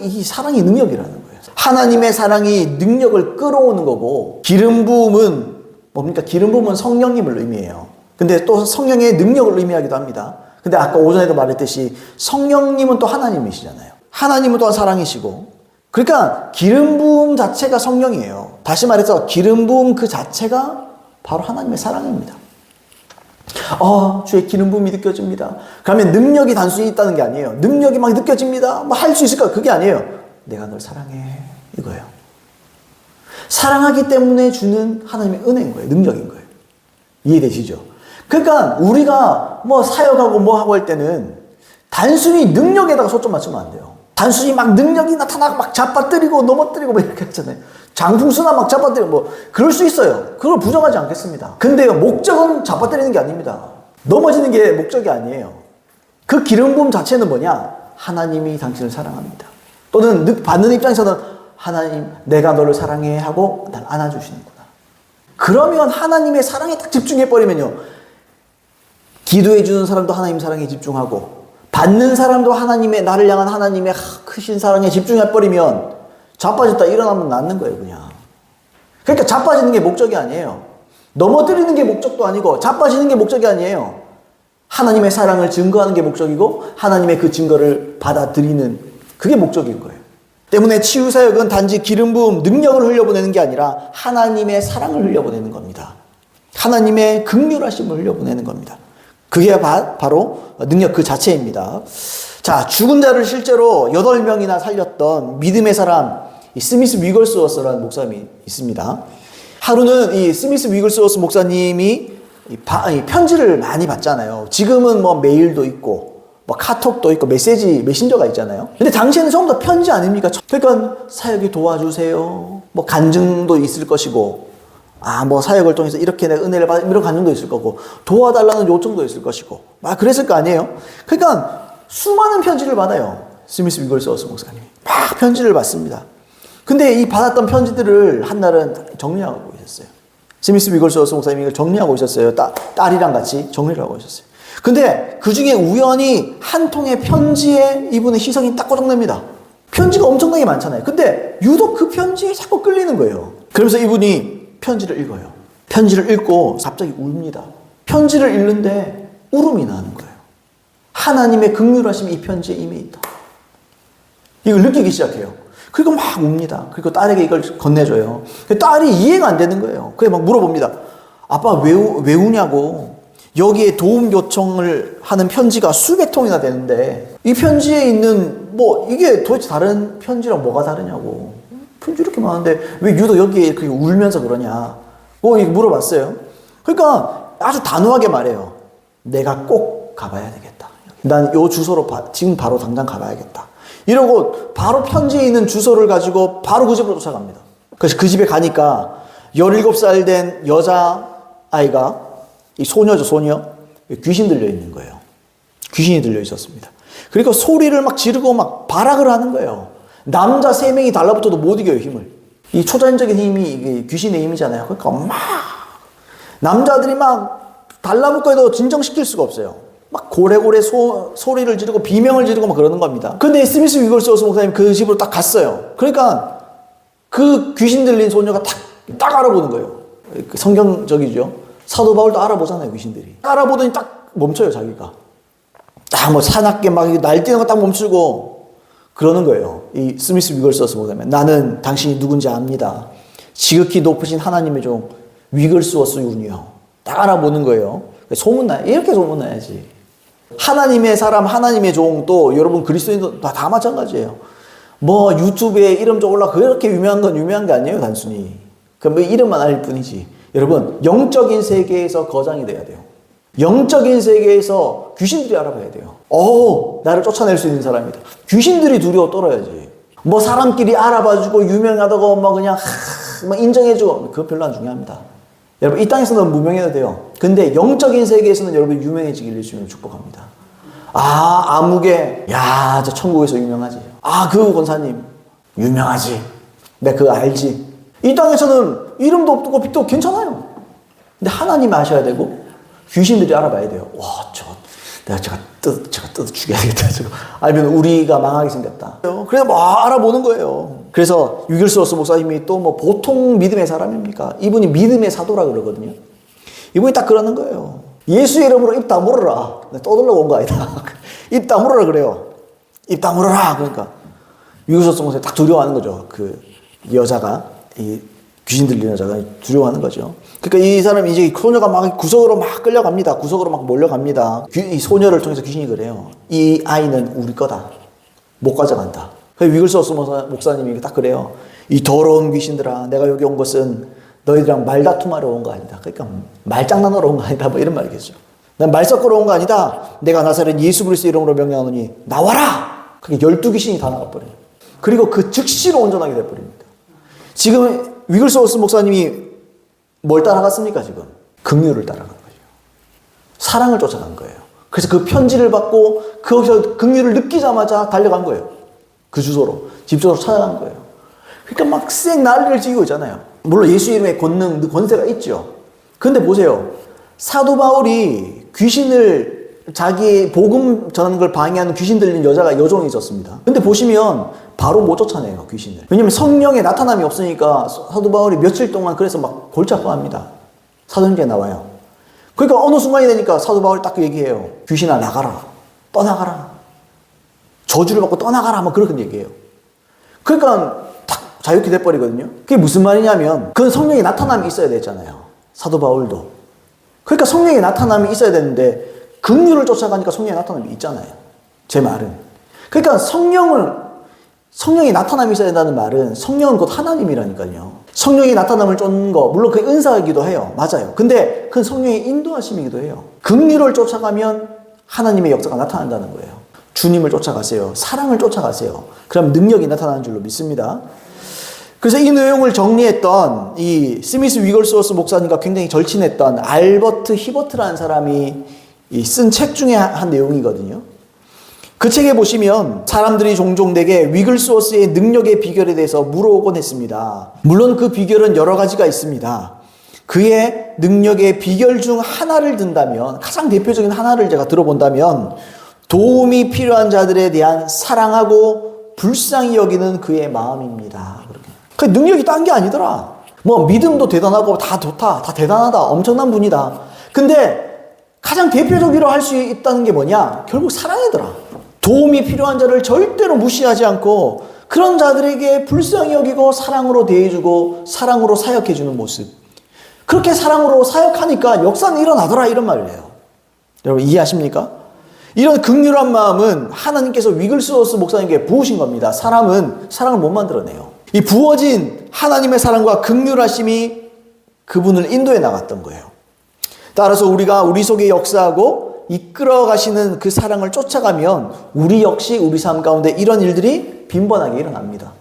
이 사랑이 능력이라는 거예요. 하나님의 사랑이 능력을 끌어오는 거고, 기름 부음은 뭡니까? 기름 부음은 성령님을 의미해요. 근데 또 성령의 능력을 의미하기도 합니다. 근데 아까 오전에도 말했듯이 성령님은 또 하나님이시잖아요. 하나님은 또한 사랑이시고, 그러니까 기름 부음 자체가 성령이에요. 다시 말해서 기름 부음 그 자체가 바로 하나님의 사랑입니다. 주의 기름 부음이 느껴집니다. 그러면 능력이 단순히 있다는 게 아니에요. 능력이 막 느껴집니다. 뭐 할 수 있을까? 그게 아니에요. 내가 널 사랑해. 이거예요. 사랑하기 때문에 주는 하나님의 은혜인 거예요. 능력인 거예요. 이해되시죠? 그러니까 우리가 뭐 사역하고 뭐 하고 할 때는 단순히 능력에다가 초점 맞추면 안 돼요. 단순히 막 능력이 나타나고 막 잡아뜨리고 넘어뜨리고 뭐 이렇게 했잖아요. 장풍수나 막 잡아뜨리고 뭐 그럴 수 있어요. 그걸 부정하지 않겠습니다. 근데요, 목적은 잡아뜨리는 게 아닙니다. 넘어지는 게 목적이 아니에요. 그 기름 부음 자체는 뭐냐? 하나님이 당신을 사랑합니다. 또는 받는 입장에서는 하나님, 내가 너를 사랑해 하고 날 안아주시는구나. 그러면 하나님의 사랑에 딱 집중해버리면요, 기도해 주는 사람도 하나님 사랑에 집중하고, 받는 사람도 하나님의, 나를 향한 하나님의 크신 사랑에 집중해버리면 자빠졌다 일어나면 낫는 거예요, 그냥. 그러니까 자빠지는 게 목적이 아니에요. 넘어뜨리는 게 목적도 아니고 자빠지는 게 목적이 아니에요. 하나님의 사랑을 증거하는 게 목적이고 하나님의 그 증거를 받아들이는 그게 목적인 거예요. 때문에 치유사역은 단지 기름 부음, 능력을 흘려보내는 게 아니라 하나님의 사랑을 흘려보내는 겁니다. 하나님의 긍휼하심을 흘려보내는 겁니다. 그게 바로 능력 그 자체입니다. 자, 죽은 자를 실제로 8명이나 살렸던 믿음의 사람, 이 스미스 위글스워스라는 목사님이 있습니다. 하루는 이 스미스 위글스워스 목사님이 편지를 많이 받잖아요. 지금은 뭐 메일도 있고, 뭐 카톡도 있고, 메신저가 있잖아요. 근데 당시에는 전부 다 편지 아닙니까? 그러니까 사역이 도와주세요. 뭐 간증도 있을 것이고, 뭐 사역을 통해서 이렇게 내가 은혜를 받아, 이런 간증도 있을 거고, 도와달라는 요청도 있을 것이고, 그랬을 거 아니에요? 그러니까 수많은 편지를 받아요. 스미스 위글스워스 목사님이. 막 편지를 받습니다. 근데 이 받았던 편지들을 한날은 정리하고 있었어요. 스미스 위글스워스 목사님이 이걸 정리하고 있었어요. 딸이랑 같이 정리를 하고 있었어요. 근데 그 중에 우연히 한 통의 편지에 이분의 시선이 딱 고정됩니다. 편지가 엄청나게 많잖아요. 근데 유독 그 편지에 자꾸 끌리는 거예요. 그러면서 이분이 편지를 읽어요. 편지를 읽고 갑자기 웁니다. 편지를 읽는데 울음이 나는 거예요. 하나님의 긍휼하심이 이 편지에 임해 있다. 이걸 느끼기 시작해요. 그리고 막 웁니다. 그리고 딸에게 이걸 건네줘요. 딸이 이해가 안 되는 거예요. 그게 막 물어봅니다. 아빠 왜 우냐고. 여기에 도움 요청을 하는 편지가 수백 통이나 되는데 이 편지에 있는 이게 도대체 다른 편지랑 뭐가 다르냐고. 편지 이렇게 많은데 왜 유독 여기에 이렇게 울면서 그러냐. 물어봤어요. 그러니까 아주 단호하게 말해요. 내가 꼭 가봐야 되겠다. 난 요 주소로 지금 바로 당장 가봐야겠다. 이러고 바로 편지에 있는 주소를 가지고 바로 그 집으로 쫓아갑니다. 그래서 그 집에 가니까 17살 된 여자아이가, 이 소녀죠, 소녀. 귀신 들려 있는 거예요. 귀신이 들려 있었습니다. 그러니까 소리를 막 지르고 막 발악을 하는 거예요. 남자 3명이 달라붙어도 못 이겨요, 힘을. 이 초자연적인 힘이 이게 귀신의 힘이잖아요. 그러니까 막 남자들이 막 달라붙고 해도 진정시킬 수가 없어요. 막 고래고래 소리를 지르고 비명을 지르고 막 그러는 겁니다. 근데 스미스 위글스워스 목사님 그 집으로 딱 갔어요. 그러니까 그 귀신 들린 소녀가 딱 알아보는 거예요. 성경적이죠. 사도 바울도 알아보잖아요, 귀신들이. 알아보더니 딱 멈춰요, 자기가. 딱 사납게 막 날뛰는 거 딱 멈추고 그러는 거예요. 이 스미스 위글스워스 목사님. 나는 당신이 누군지 압니다. 지극히 높으신 하나님의 종 위글스워스 윤이요. 딱 알아보는 거예요. 소문나요. 이렇게 소문나야지. 하나님의 사람, 하나님의 종, 또 여러분 그리스도인도 다 마찬가지예요. 유튜브에 이름 좀 올라 그렇게 유명한 게 아니에요, 단순히. 이름만 알릴 뿐이지. 여러분, 영적인 세계에서 거장이 돼야 돼요. 영적인 세계에서 귀신들이 알아봐야 돼요. 나를 쫓아낼 수 있는 사람이다. 귀신들이 두려워 떨어야지. 사람끼리 알아봐주고 유명하다고 그냥 인정해주고, 그거 별로 안 중요합니다. 여러분, 이 땅에서는 무명해도 돼요. 근데 영적인 세계에서는 여러분 유명해지기를 주님을 축복합니다. 아무개, 저 천국에서 유명하지. 그 권사님, 유명하지. 내가 그거 알지. 이 땅에서는 이름도 없고 빛도 괜찮아요. 근데 하나님이 아셔야 되고, 귀신들이 알아봐야 돼요. 내가 제가 제가 뜯어 죽여야 되겠다. 저거. 아니면 우리가 망하게 생겼다. 그래서 뭐 알아보는 거예요. 그래서 위글스워스 목사님이 또 뭐 보통 믿음의 사람입니까? 이분이 믿음의 사도라 그러거든요. 이분이 딱 그러는 거예요. 예수의 이름으로 입 다물어라. 떠들려고 온 거 아니다. 입 다물어라 그래요. 입 다물어라. 그러니까 위글스워스 목사님이 딱 두려워하는 거죠. 그 여자가, 이 귀신 들리는 여자가 두려워하는 거죠. 그러니까 이 사람이 이제 소녀가 막 구석으로 막 끌려갑니다. 구석으로 막 몰려갑니다. 이 소녀를 통해서 귀신이 그래요. 이 아이는 우리 거다. 못 가져간다. 위글스워스 목사님이 딱 그래요. 이 더러운 귀신들아, 내가 여기 온 것은 너희들이랑 말다툼하러 온 거 아니다. 그러니까 말장난하러 온 거 아니다. 뭐 이런 말이겠죠. 난 말 섞으러 온 거 아니다. 내가 나사렛 예수 그리스도 이름으로 명령하노니 나와라. 그게 12귀신이 다 나가버려요. 그리고 그 즉시로 온전하게 돼버립니다. 지금 위글스워스 목사님이 뭘 따라갔습니까, 지금? 긍휼을 따라간 거죠. 사랑을 쫓아간 거예요. 그래서 그 편지를 받고 거기서 긍휼을 느끼자마자 달려간 거예요. 그 주소로. 집 주소로 찾아간 거예요. 그러니까 막 쌩 난리를 지고 있잖아요. 물론 예수 이름의 권세가 있죠. 근데 보세요. 사도 바울이 귀신을 자기 복음 전하는 걸 방해하는 귀신 들린 여종이 있었습니다. 근데 보시면 바로 못 쫓아내요, 귀신을. 왜냐면 성령의 나타남이 없으니까 사도 바울이 며칠 동안 그래서 막 골치 아파합니다. 사도행전에 나와요. 그러니까 어느 순간이 되니까 사도 바울이 딱 얘기해요. 귀신아 나가라. 떠나가라. 저주를 받고 떠나가라. 뭐 그렇게 얘기해요. 그러니까 딱 자유케 돼버리거든요. 그게 무슨 말이냐면 그건 성령의 나타남이 있어야 되잖아요. 사도 바울도. 그러니까 성령의 나타남이 있어야 되는데 긍휼을 쫓아가니까 성령의 나타남이 있잖아요. 제 말은. 그러니까 성령의 나타남이 있어야 된다는 말은 성령은 곧 하나님이라니까요. 성령의 나타남을 쫓는 거 물론 그게 은사이기도 해요. 맞아요. 근데 그건 성령의 인도하심이기도 해요. 긍휼을 쫓아가면 하나님의 역사가 나타난다는 거예요. 주님을 쫓아가세요. 사랑을 쫓아가세요. 그럼 능력이 나타나는 줄로 믿습니다. 그래서 이 내용을 정리했던 이 스미스 위글스워스 목사님과 굉장히 절친했던 알버트 히버트라는 사람이 쓴 책 중에 한 내용이거든요. 그 책에 보시면 사람들이 종종 내게 위글스워스의 능력의 비결에 대해서 물어오곤 했습니다. 물론 그 비결은 여러 가지가 있습니다. 그의 능력의 비결 중 하나를 든다면, 가장 대표적인 하나를 제가 들어본다면 도움이 필요한 자들에 대한 사랑하고 불쌍히 여기는 그의 마음입니다. 그 능력이 딴 게 아니더라. 뭐 믿음도 대단하고 다 좋다, 다 대단하다, 엄청난 분이다. 근데 가장 대표적으로 할 수 있다는 게 뭐냐? 결국 사랑이더라. 도움이 필요한 자를 절대로 무시하지 않고 그런 자들에게 불쌍히 여기고 사랑으로 대해주고 사랑으로 사역해주는 모습. 그렇게 사랑으로 사역하니까 역사는 일어나더라, 이런 말이에요. 여러분 이해하십니까? 이런 긍휼한 마음은 하나님께서 위글스워스 목사님께 부으신 겁니다. 사람은 사랑을 못 만들어내요. 이 부어진 하나님의 사랑과 긍휼하심이 그분을 인도해 나갔던 거예요. 따라서 우리가 우리 속에 역사하고 이끌어 가시는 그 사랑을 쫓아가면 우리 역시 우리 삶 가운데 이런 일들이 빈번하게 일어납니다.